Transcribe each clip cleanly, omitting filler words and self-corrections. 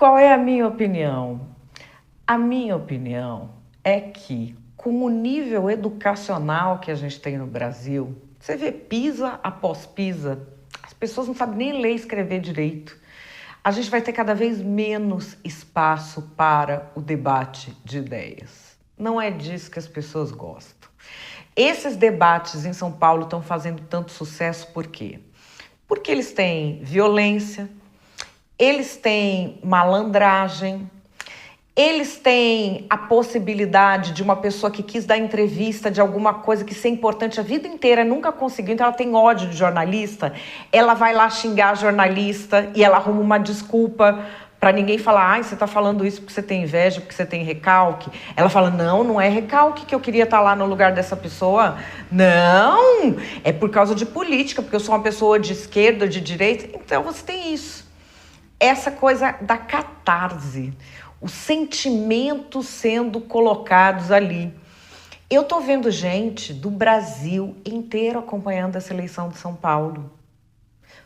Qual é a minha opinião? A minha opinião é que, com o nível educacional que a gente tem no Brasil, você vê PISA após PISA, as pessoas não sabem nem ler e escrever direito. A gente vai ter cada vez menos espaço para o debate de ideias. Não é disso que as pessoas gostam. Esses debates em São Paulo estão fazendo tanto sucesso por quê? Porque eles têm violência, eles têm malandragem, eles têm a possibilidade de uma pessoa que quis dar entrevista de alguma coisa que ser importante a vida inteira, nunca conseguiu, então ela tem ódio de jornalista, ela vai lá xingar a jornalista e ela arruma uma desculpa para ninguém falar, ai, você tá falando isso porque você tem inveja, porque você tem recalque. Ela fala, não, não é recalque que eu queria estar lá no lugar dessa pessoa. Não, é por causa de política, porque eu sou uma pessoa de esquerda, de direita. Então você tem isso. Essa coisa da catarse, os sentimentos sendo colocados ali. Eu tô vendo gente do Brasil inteiro acompanhando essa eleição de São Paulo.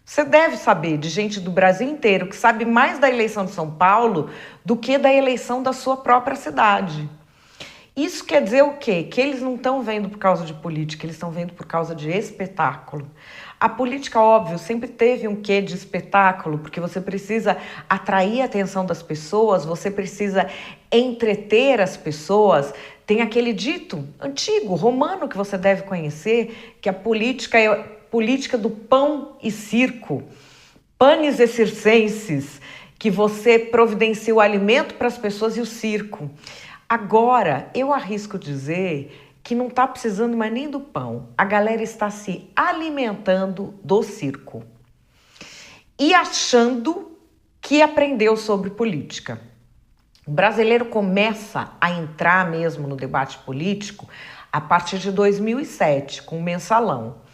Você deve saber de gente do Brasil inteiro que sabe mais da eleição de São Paulo do que da eleição da sua própria cidade. Isso quer dizer o quê? Que eles não estão vendo por causa de política, eles estão vendo por causa de espetáculo. A política, óbvio, sempre teve um quê de espetáculo, porque você precisa atrair a atenção das pessoas, você precisa entreter as pessoas. Tem aquele dito antigo, romano, que você deve conhecer, que a política é política do pão e circo, panis e circenses, que você providencia o alimento para as pessoas e o circo. Agora, eu arrisco dizer que não está precisando mais nem do pão. A galera está se alimentando do circo e achando que aprendeu sobre política. O brasileiro começa a entrar mesmo no debate político a partir de 2007, com o Mensalão.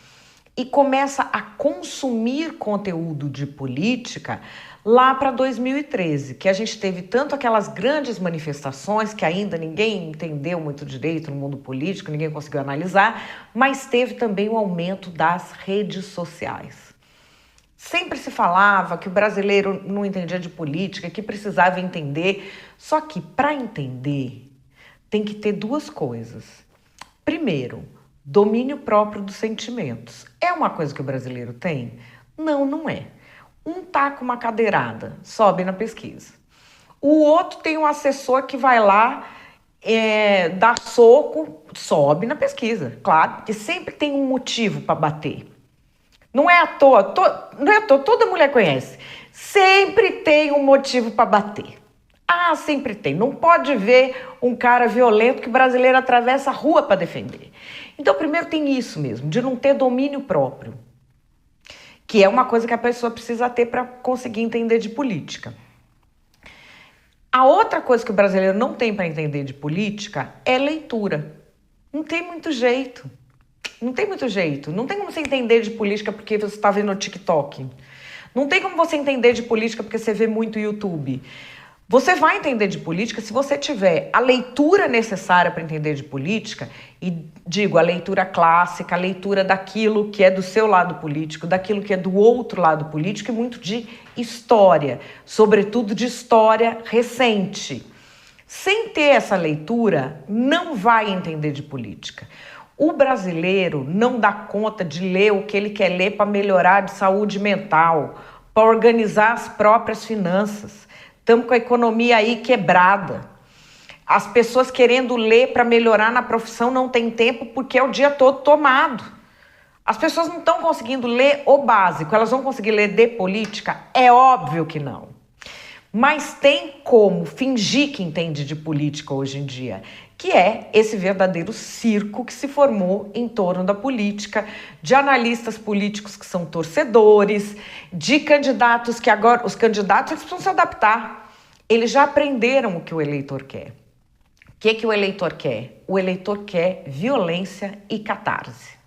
E começa a consumir conteúdo de política lá para 2013, que a gente teve tanto aquelas grandes manifestações que ainda ninguém entendeu muito direito no mundo político, ninguém conseguiu analisar, mas teve também o aumento das redes sociais. Sempre se falava que o brasileiro não entendia de política, que precisava entender, só que para entender tem que ter duas coisas. Primeiro, domínio próprio dos sentimentos. É uma coisa que o brasileiro tem? Não, não é. Um tá com uma cadeirada, sobe na pesquisa. O outro tem um assessor que vai lá, dá soco, sobe na pesquisa. Claro, porque sempre tem um motivo para bater. Não é à toa, não é à toa, toda mulher conhece. Sempre tem um motivo para bater. Ah, sempre tem. Não pode ver um cara violento que o brasileiro atravessa a rua para defender. Então, primeiro tem isso mesmo, de não ter domínio próprio, que é uma coisa que a pessoa precisa ter para conseguir entender de política. A outra coisa que o brasileiro não tem para entender de política é leitura. Não tem muito jeito. Não tem muito jeito. Não tem como você entender de política porque você está vendo o TikTok. Não tem como você entender de política porque você vê muito YouTube. Você vai entender de política se você tiver a leitura necessária para entender de política, e digo, a leitura clássica, a leitura daquilo que é do seu lado político, daquilo que é do outro lado político e muito de história, sobretudo de história recente. Sem ter essa leitura, não vai entender de política. O brasileiro não dá conta de ler o que ele quer ler para melhorar de saúde mental, para organizar as próprias finanças. Estamos com a economia aí quebrada. As pessoas querendo ler para melhorar na profissão não tem tempo porque é o dia todo tomado. As pessoas não estão conseguindo ler o básico. Elas vão conseguir ler de política? É óbvio que não. Mas tem como fingir que entende de política hoje em dia, que é esse verdadeiro circo que se formou em torno da política, de analistas políticos que são torcedores, de candidatos que agora... Os candidatos eles precisam se adaptar. Eles já aprenderam o que o eleitor quer. O que o eleitor quer? O eleitor quer violência e catarse.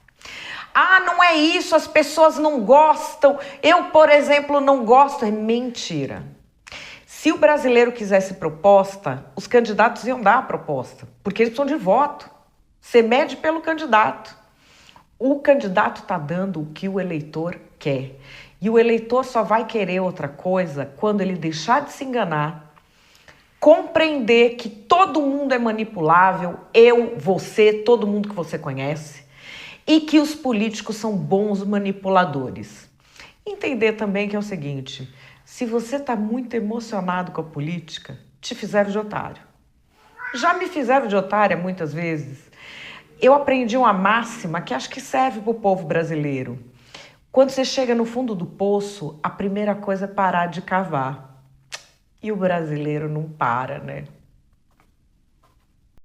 Ah, não é isso, as pessoas não gostam. Eu, por exemplo, não gosto. É mentira. Se o brasileiro quisesse proposta, os candidatos iam dar a proposta, porque eles precisam de voto. Você mede pelo candidato. O candidato está dando o que o eleitor quer. E o eleitor só vai querer outra coisa quando ele deixar de se enganar, compreender que todo mundo é manipulável, eu, você, todo mundo que você conhece, e que os políticos são bons manipuladores. Entender também que é o seguinte, se você está muito emocionado com a política, te fizeram de otário. Já me fizeram de otária muitas vezes. Eu aprendi uma máxima que acho que serve para o povo brasileiro. Quando você chega no fundo do poço, a primeira coisa é parar de cavar. E o brasileiro não para, né?